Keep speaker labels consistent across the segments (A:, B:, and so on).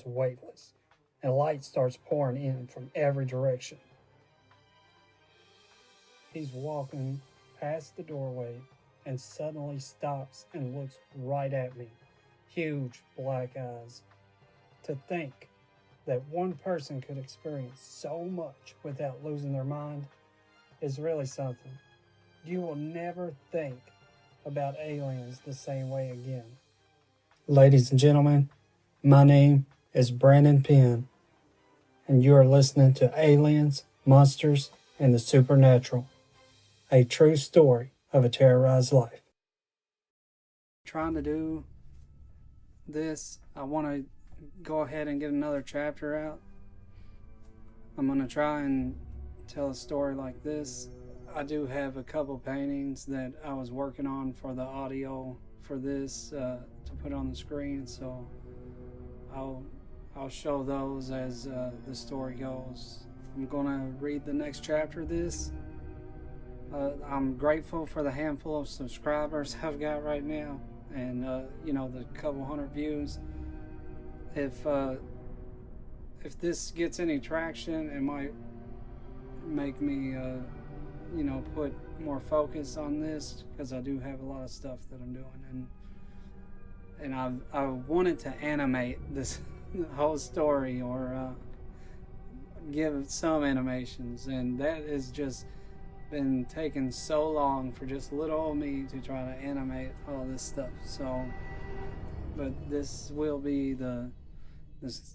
A: weightless, and light starts pouring in from every direction. He's walking past the doorway and suddenly stops and looks right at me. Huge black eyes. To think that one person could experience so much without losing their mind is really something. You will never think about aliens the same way again. Ladies and gentlemen, my name is Brandon Penn, and you are listening to Aliens, Monsters, and the Supernatural, a true story of a terrorized life. Trying to do this, I want to go ahead and get another chapter out. I'm going to try and tell a story like this. I do have a couple paintings that I was working on for the audio for this to put on the screen, so I'll show those as the story goes. I'm gonna read the next chapter of this. I'm grateful for the handful of subscribers I've got right now, and the couple hundred views. If this gets any traction, it might make me put more focus on this, because I do have a lot of stuff that I'm doing, and I wanted to animate this whole story, or give some animations, and that has just been taking so long for just little old me to try to animate all this stuff. So, but this will be the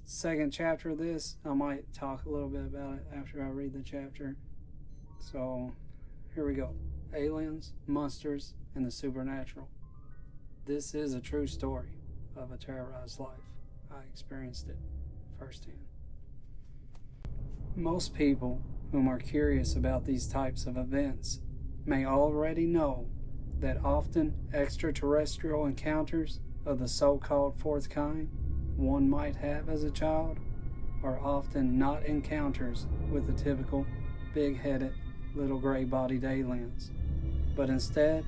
A: second chapter of this. I might talk a little bit about it after I read the chapter. So here we go. Aliens, Monsters, and the Supernatural. This is a true story of a terrorized life. I experienced it firsthand. Most people whom are curious about these types of events may already know that often extraterrestrial encounters of the so-called fourth kind one might have as a child are often not encounters with the typical big-headed, little gray-bodied aliens, but instead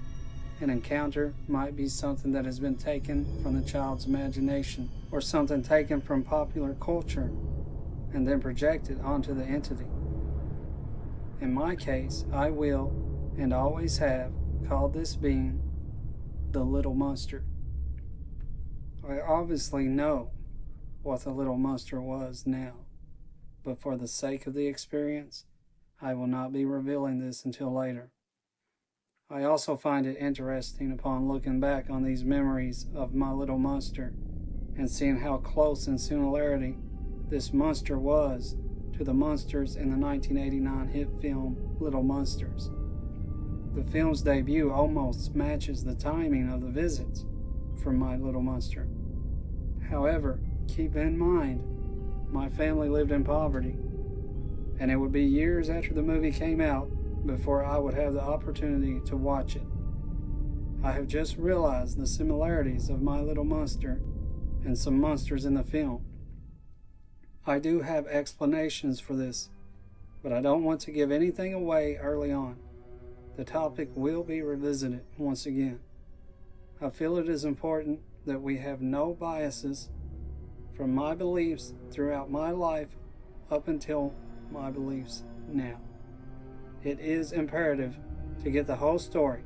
A: an encounter might be something that has been taken from the child's imagination, or something taken from popular culture and then projected onto the entity. In my case, I will, and always have, called this being the Little Monster. I obviously know what the Little Monster was now, but for the sake of the experience, I will not be revealing this until later. I also find it interesting upon looking back on these memories of my Little Monster and seeing how close in similarity this monster was to the monsters in the 1989 hit film Little Monsters. The film's debut almost matches the timing of the visits from my Little Monster. However, keep in mind, my family lived in poverty, and it would be years after the movie came out before I would have the opportunity to watch it. I have just realized the similarities of my Little Monster and some monsters in the film. I do have explanations for this, but I don't want to give anything away early on. The topic will be revisited once again. I feel it is important that we have no biases from my beliefs throughout my life up until my beliefs now. It is imperative to get the whole story,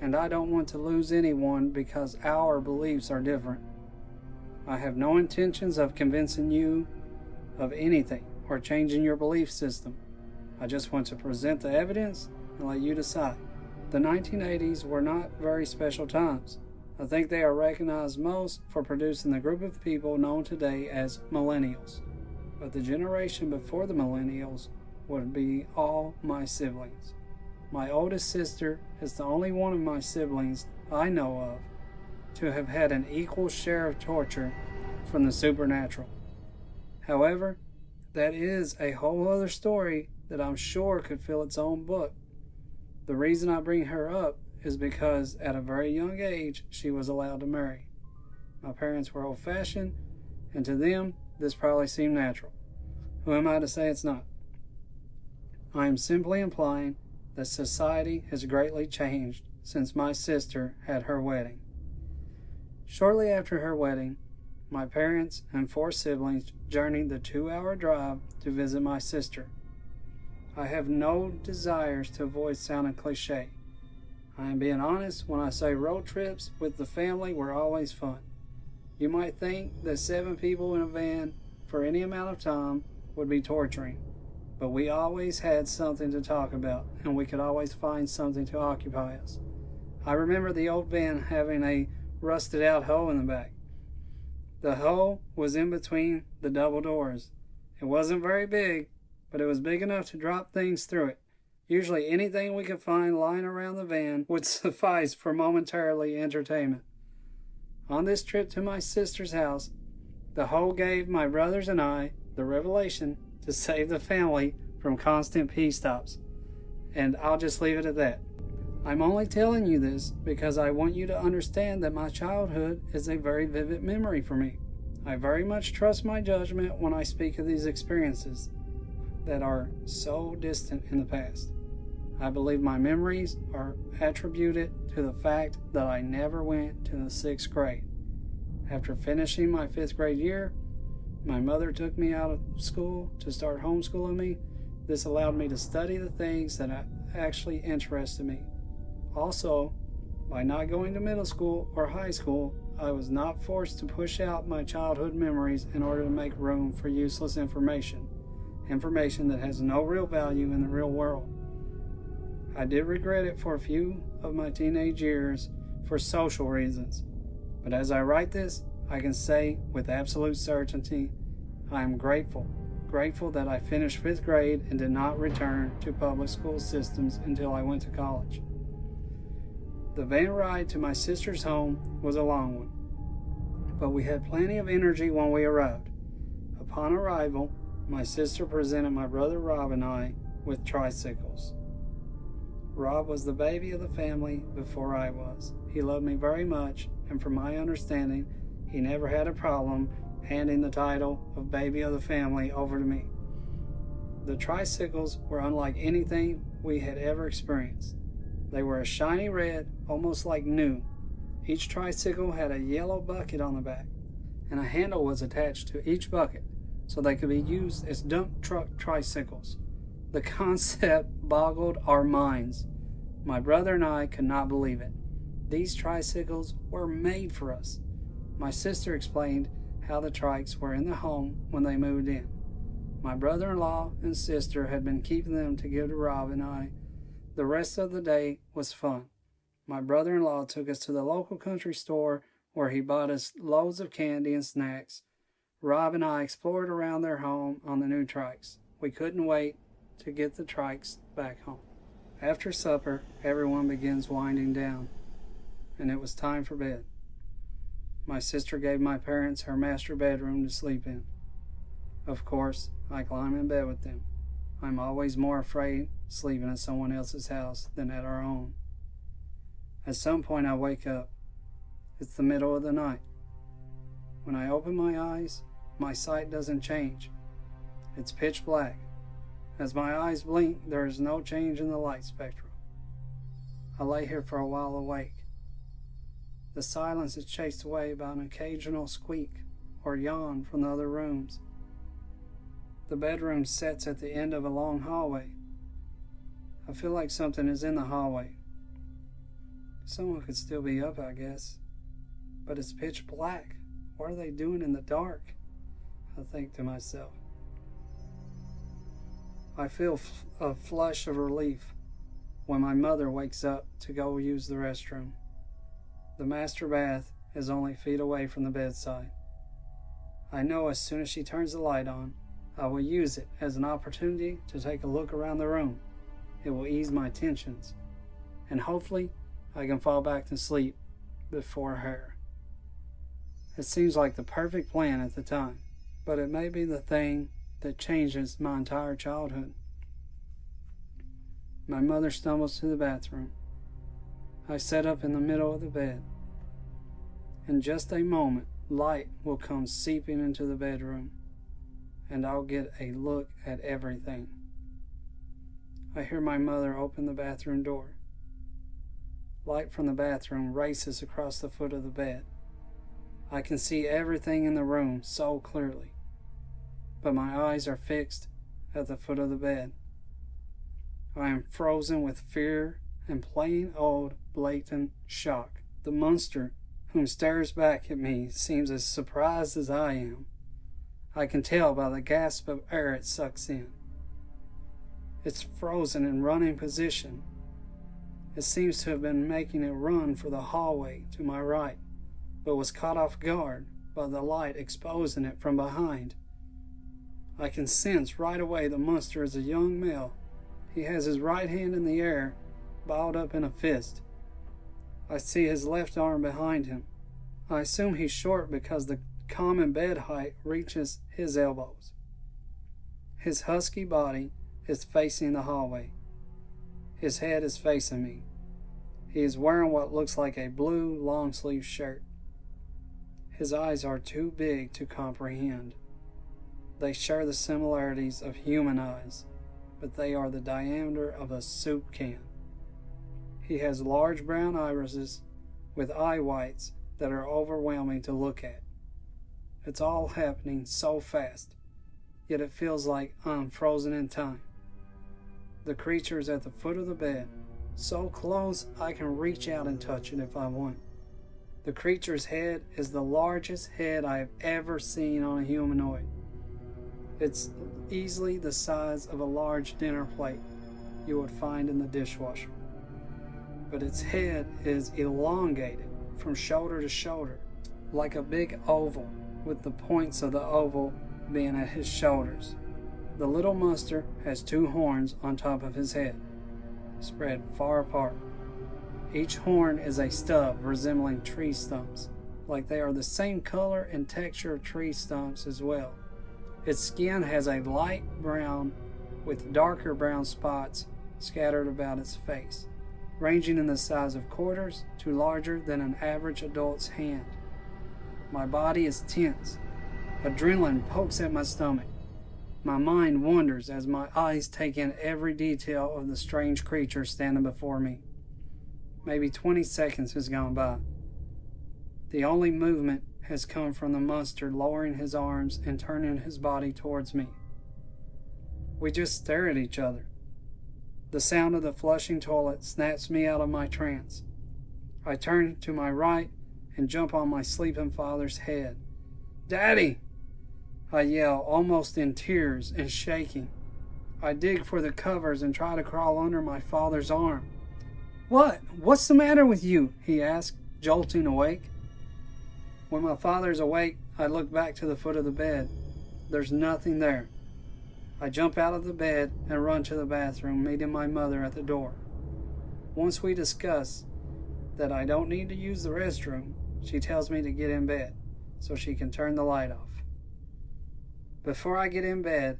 A: and I don't want to lose anyone because our beliefs are different. I have no intentions of convincing you of anything or changing your belief system. I just want to present the evidence and let you decide. The 1980s were not very special times. I think they are recognized most for producing the group of people known today as millennials. But the generation before the millennials would be all my siblings. My oldest sister is the only one of my siblings I know of to have had an equal share of torture from the supernatural. However, that is a whole other story that I'm sure could fill its own book. The reason I bring her up is because at a very young age, she was allowed to marry. My parents were old-fashioned, and to them, this probably seemed natural. Who am I to say it's not? I am simply implying that society has greatly changed since my sister had her wedding. Shortly after her wedding, My parents and 4 siblings journeyed the 2-hour drive to visit my sister. I have no desires to avoid sounding cliche. I am being honest when I say road trips with the family were always fun. You might think that 7 people in a van for any amount of time would be torturing, but we always had something to talk about, and we could always find something to occupy us. I remember the old van having a rusted out hole in the back. The hole was in between the double doors. It wasn't very big, but it was big enough to drop things through it. Usually anything we could find lying around the van would suffice for momentarily entertainment. On this trip to my sister's house, the hole gave my brothers and I the revelation to save the family from constant pee stops. And I'll just leave it at that. I'm only telling you this because I want you to understand that my childhood is a very vivid memory for me. I very much trust my judgment when I speak of these experiences that are so distant in the past. I believe my memories are attributed to the fact that I never went to the 6th grade. After finishing my 5th grade year, my mother took me out of school to start homeschooling me. This allowed me to study the things that actually interested me. Also, by not going to middle school or high school, I was not forced to push out my childhood memories in order to make room for useless information that has no real value in the real world. I did regret it for a few of my teenage years for social reasons, but as I write this, I can say with absolute certainty, I am grateful that I finished 5th grade and did not return to public school systems until I went to college. The van ride to my sister's home was a long one, but we had plenty of energy when we arrived. Upon arrival, my sister presented my brother Rob and I with tricycles. Rob was the baby of the family before I was. He loved me very much, and from my understanding, he never had a problem handing the title of baby of the family over to me. The tricycles were unlike anything we had ever experienced. They were a shiny red, almost like new. Each tricycle had a yellow bucket on the back, and a handle was attached to each bucket so they could be used as dump truck tricycles. The concept boggled our minds. My brother and I could not believe it. These tricycles were made for us. My sister explained how the trikes were in the home when they moved in. My brother-in-law and sister had been keeping them to give to Rob and I. The rest of the day was fun. My brother-in-law took us to the local country store where he bought us loads of candy and snacks. Rob and I explored around their home on the new trikes. We couldn't wait to get the trikes back home. After supper, everyone begins winding down, and it was time for bed. My sister gave my parents her master bedroom to sleep in. Of course, I climb in bed with them. I'm always more afraid sleeping at someone else's house than at our own. At some point I wake up. It's the middle of the night. When I open my eyes, my sight doesn't change. It's pitch black. As my eyes blink, there is no change in the light spectrum. I lay here for a while awake. The silence is chased away by an occasional squeak or yawn from the other rooms. The bedroom sits at the end of a long hallway. I feel like something is in the hallway. Someone could still be up, I guess. But it's pitch black. What are they doing in the dark? I think to myself. I feel a flush of relief when my mother wakes up to go use the restroom. The master bath is only feet away from the bedside. I know as soon as she turns the light on, I will use it as an opportunity to take a look around the room. It will ease my tensions, and hopefully I can fall back to sleep before her. It seems like the perfect plan at the time, but it may be the thing that changes my entire childhood. My mother stumbles to the bathroom. I sit up in the middle of the bed. In just a moment, light will come seeping into the bedroom, and I'll get a look at everything. I hear my mother open the bathroom door. Light from the bathroom races across the foot of the bed. I can see everything in the room so clearly, but my eyes are fixed at the foot of the bed. I am frozen with fear and plain old blatant shock. The monster whom stares back at me seems as surprised as I am. I can tell by the gasp of air it sucks in. It's frozen in running position. It seems to have been making a run for the hallway to my right, but was caught off guard by the light exposing it from behind. I can sense right away the monster is a young male. He has his right hand in the air, balled up in a fist. I see his left arm behind him. I assume he's short because the common bed height reaches his elbows. His husky body is facing the hallway. His head is facing me. He is wearing what looks like a blue long-sleeve shirt. His eyes are too big to comprehend. They share the similarities of human eyes, but they are the diameter of a soup can. He has large brown irises with eye whites that are overwhelming to look at. It's all happening so fast, yet it feels like I'm frozen in time. The creature is at the foot of the bed, so close I can reach out and touch it if I want. The creature's head is the largest head I have ever seen on a humanoid. It's easily the size of a large dinner plate you would find in the dishwasher. But its head is elongated from shoulder to shoulder, like a big oval, with the points of the oval being at his shoulders. The little monster has two horns on top of his head, spread far apart. Each horn is a stub resembling tree stumps, like they are the same color and texture of tree stumps as well. Its skin has a light brown with darker brown spots scattered about its face, ranging in the size of quarters to larger than an average adult's hand. My body is tense. Adrenaline pokes at my stomach. My mind wanders as my eyes take in every detail of the strange creature standing before me. Maybe 20 seconds has gone by. The only movement has come from the monster lowering his arms and turning his body towards me. We just stare at each other. The sound of the flushing toilet snaps me out of my trance. I turn to my right and jump on my sleeping father's head. "Daddy!" I yell, almost in tears and shaking. I dig for the covers and try to crawl under my father's arm. What's the matter with you?" he asked, jolting awake. When my father's awake, I look back to the foot of the bed. There's nothing there. I jump out of the bed and run to the bathroom, meeting my mother at the door. Once we discuss that I don't need to use the restroom, she tells me to get in bed so she can turn the light off. Before I get in bed,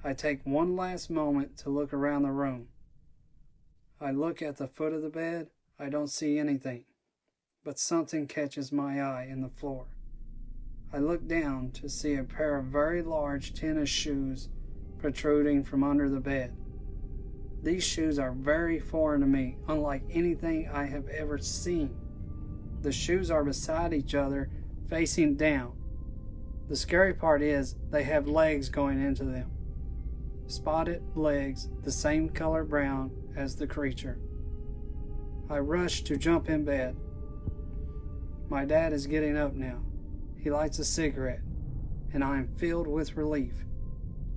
A: I take one last moment to look around the room. I look at the foot of the bed. I don't see anything, but something catches my eye in the floor. I look down to see a pair of very large tennis shoes protruding from under the bed. These shoes are very foreign to me, unlike anything I have ever seen. The shoes are beside each other, facing down. The scary part is they have legs going into them. Spotted legs, the same color brown as the creature. I rush to jump in bed. My dad is getting up now. He lights a cigarette, and I am filled with relief.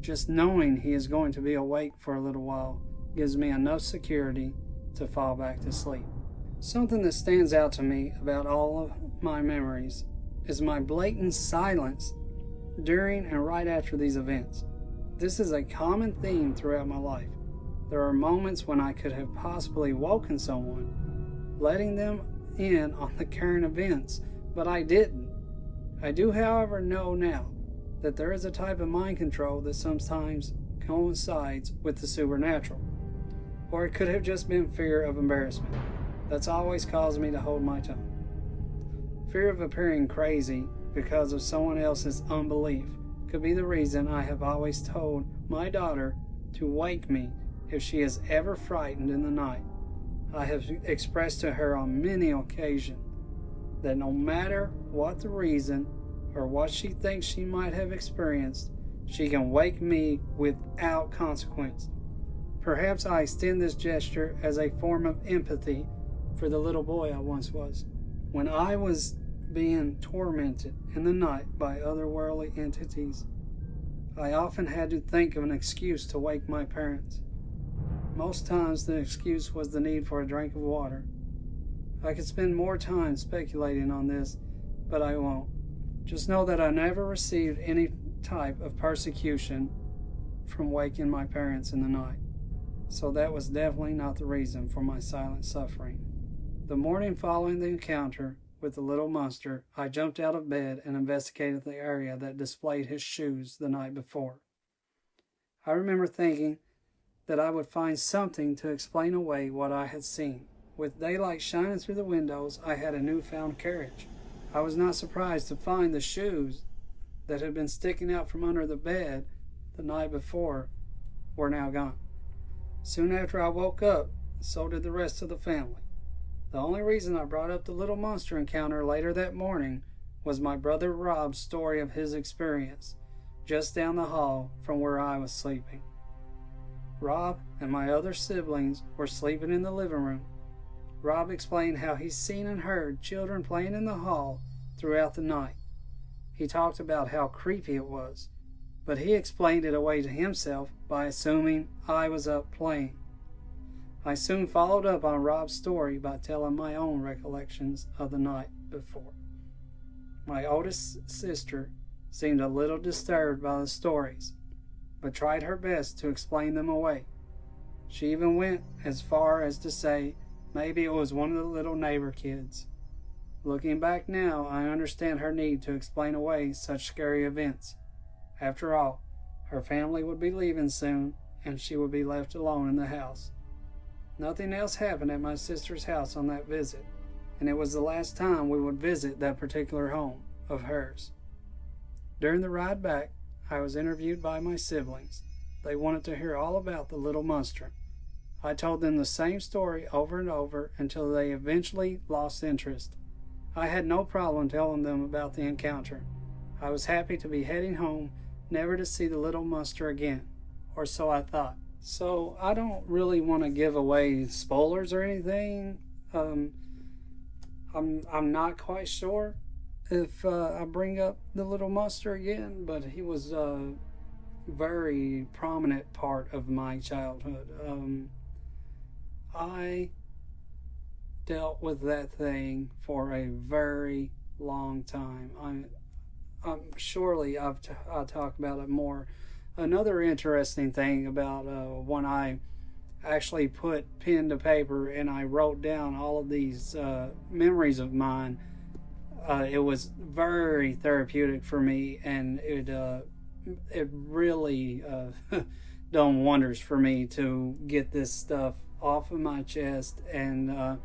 A: Just knowing he is going to be awake for a little while gives me enough security to fall back to sleep. Something that stands out to me about all of my memories is my blatant silence during and right after these events. This is a common theme throughout my life. There are moments when I could have possibly woken someone, letting them in on the current events, but I didn't. I do, however, know now that there is a type of mind control that sometimes coincides with the supernatural. Or it could have just been fear of embarrassment. That's always caused me to hold my tongue. Fear of appearing crazy because of someone else's unbelief could be the reason I have always told my daughter to wake me if she is ever frightened in the night. I have expressed to her on many occasions that no matter what the reason or what she thinks she might have experienced, she can wake me without consequence. Perhaps I extend this gesture as a form of empathy for the little boy I once was. When I was being tormented in the night by otherworldly entities, I often had to think of an excuse to wake my parents. Most times the excuse was the need for a drink of water. I could spend more time speculating on this, but I won't. Just know that I never received any type of persecution from waking my parents in the night. So that was definitely not the reason for my silent suffering. The morning following the encounter with the little monster, I jumped out of bed and investigated the area that displayed his shoes the night before. I remember thinking that I would find something to explain away what I had seen. With daylight shining through the windows, I had a newfound courage. I was not surprised to find the shoes that had been sticking out from under the bed the night before were now gone. Soon after I woke up, so did the rest of the family. The only reason I brought up the little monster encounter later that morning was my brother Rob's story of his experience just down the hall from where I was sleeping. Rob and my other siblings were sleeping in the living room. Rob explained how he's seen and heard children playing in the hall throughout the night. He talked about how creepy it was, but he explained it away to himself by assuming I was up playing. I soon followed up on Rob's story by telling my own recollections of the night before. My oldest sister seemed a little disturbed by the stories, but tried her best to explain them away. She even went as far as to say maybe it was one of the little neighbor kids. Looking back now, I understand her need to explain away such scary events. After all, her family would be leaving soon, and she would be left alone in the house. Nothing else happened at my sister's house on that visit, and it was the last time we would visit that particular home of hers. During the ride back, I was interviewed by my siblings. They wanted to hear all about the little monster. I told them the same story over and over until they eventually lost interest. I had no problem telling them about the encounter. I was happy to be heading home, never to see the little monster again, or so I thought. So I don't really want to give away spoilers or anything. I'm not quite sure if I bring up the little monster again, but he was a very prominent part of my childhood. I dealt with that thing for a very long time. Surely I'll talk about it more. Another interesting thing about when I actually put pen to paper and I wrote down all of these memories of mine, it was very therapeutic for me, and it really done wonders for me to get this stuff off of my chest, and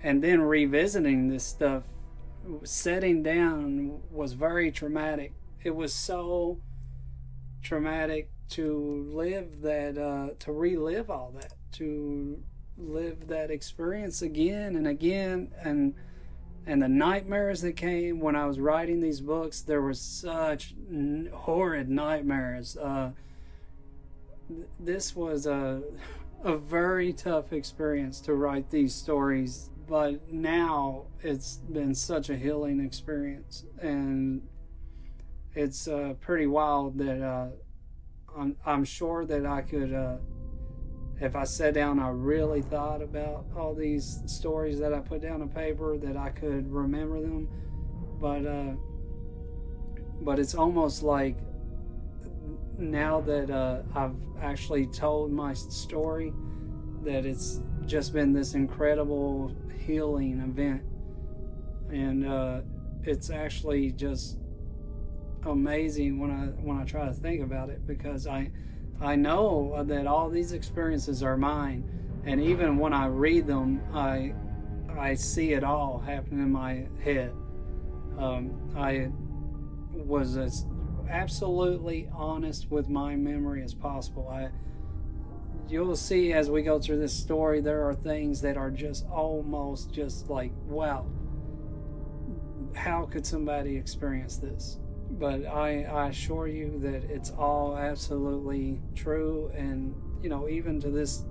A: then revisiting this stuff, setting down was very traumatic. It was so traumatic to live that, to relive all that, to live that experience again and again, and the nightmares that came when I was writing these books. There were such horrid nightmares. This was a very tough experience to write these stories, but now it's been such a healing experience, and it's pretty wild that I'm sure that I could, if I sat down, I really thought about all these stories that I put down on paper, that I could remember them. But it's almost like now that I've actually told my story, that it's just been this incredible healing event, and it's actually just amazing when I try to think about it, because I know that all these experiences are mine, and even when I read them, I see it all happening in my head. I was as absolutely honest with my memory as possible. You'll see as we go through this story, there are things that are just almost just like, wow, how could somebody experience this? But I assure you that it's all absolutely true, and even to this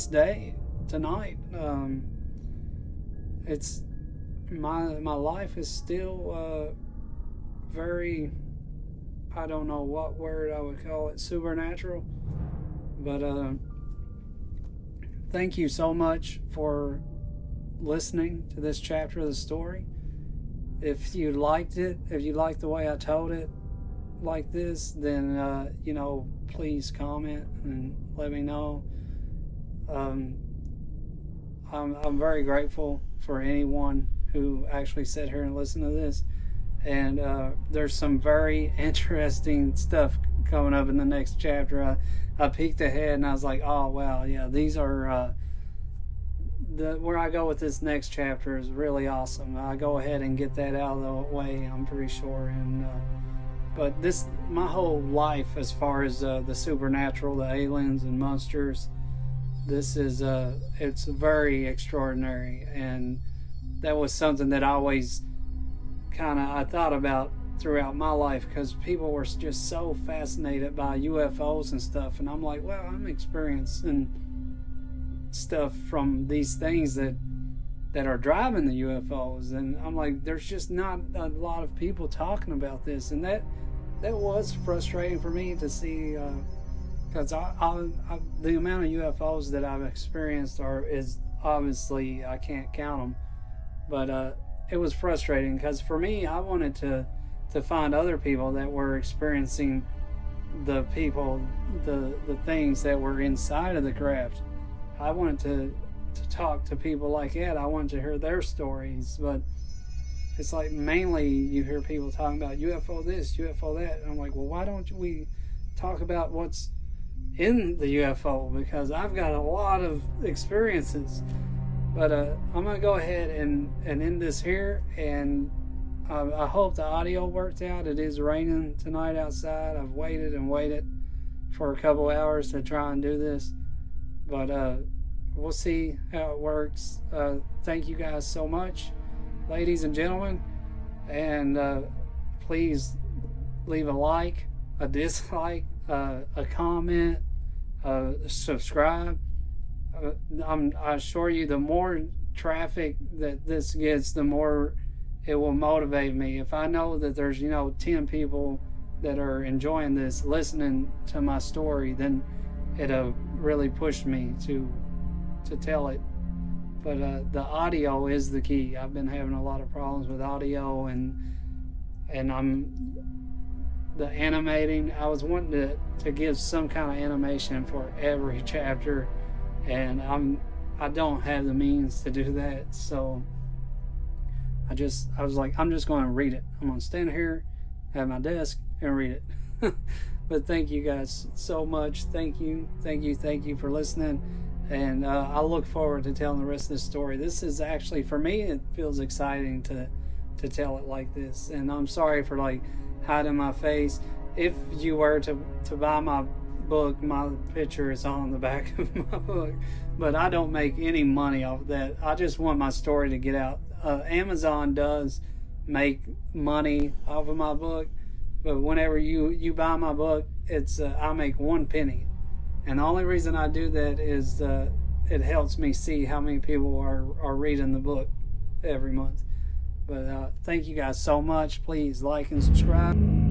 A: day, tonight, it's my life is still very, I don't know what word I would call it, supernatural. But thank you so much for listening to this chapter of the story. If you liked it, if you liked the way I told it like this, then please comment and let me know. I'm very grateful for anyone who actually sat here and listened to this. And there's some very interesting stuff coming up in the next chapter. I peeked ahead and I was like, oh wow, yeah, these are where I go with this next chapter is really awesome. I go ahead and get that out of the way, I'm pretty sure. And but my whole life, as far as the supernatural, the aliens and monsters, this is it's very extraordinary, and that was something that I always I thought about throughout my life, because people were just so fascinated by UFOs and stuff, and I'm like, well, I'm experiencing stuff from these things that are driving the UFOs, and I'm like, there's just not a lot of people talking about this, and that was frustrating for me to see, because the amount of UFOs that I've experienced is obviously, I can't count them, but it was frustrating, because for me, I wanted to find other people that were experiencing the things that were inside of the craft. I wanted to talk to people like that. I wanted to hear their stories, but it's like mainly you hear people talking about UFO this, UFO that, and I'm like, well, why don't we talk about what's in the UFO? Because I've got a lot of experiences. But I'm going to go ahead and end this here, and I hope the audio worked out. It is raining tonight outside. I've waited and waited for a couple hours to try and do this, but we'll see how it works. Thank you guys so much, ladies and gentlemen, and please leave a like, a dislike, a comment, subscribe. I assure you, the more traffic that this gets, the more it will motivate me. If I know that there's 10 people that are enjoying this, listening to my story, then it'll really push me to tell it. But the audio is the key. I've been having a lot of problems with audio, and the animating. I was wanting to give some kind of animation for every chapter, and I don't have the means to do that, so I was like, I'm just going to read it. I'm going to stand here at my desk and read it. But thank you guys so much. Thank you for listening, and I look forward to telling the rest of this story. This is actually, for me, it feels exciting to tell it like this, and I'm sorry for hiding my face. If you were to buy my book, my picture is on the back of my book, but I don't make any money off of that. I just want my story to get out. Amazon does make money off of my book, but whenever you buy my book, it's I make 1 penny, and the only reason I do that is it helps me see how many people are reading the book every month. But thank you guys so much. Please like and subscribe.